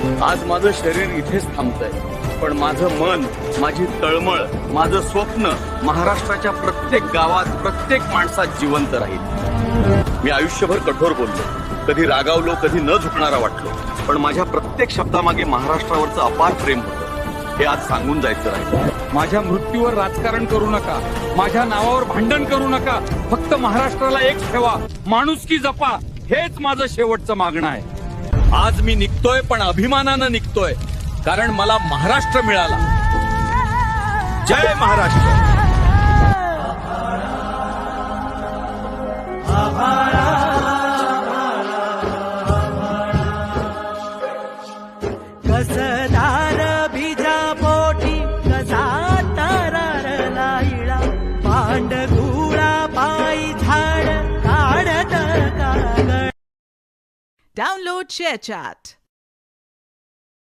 आज माझं शरीर इथेच थांबतंय, पण माझं मन, माझी तळमळ, माझं स्वप्न महाराष्ट्राच्या प्रत्येक गावात, प्रत्येक माणसात जिवंत राहील. मी आयुष्यभर कठोर बोललो, कधी रागावलो, कधी न झुकणारा वाटलो, पण माझ्या प्रत्येक शब्दामागे महाराष्ट्रावरचं अपार प्रेम होतं. हे आज सांगून जायचं राहील. माझ्या मृत्यूवर राजकारण करू नका, माझ्या नावावर भांडण करू नका. फक्त महाराष्ट्राला एक ठेवा, माणुसकी जपा. हेच माझं शेवटचं मागणं आहे. आज मी निघतोय, पण अभिमानानं निघतोय, कारण मला महाराष्ट्र मिळाला. जय महाराष्ट्र. कसदार बीजा पोटी कसा तारारला इळा पांडगुळा पायी झाड काढत कागड. Download ShareChat.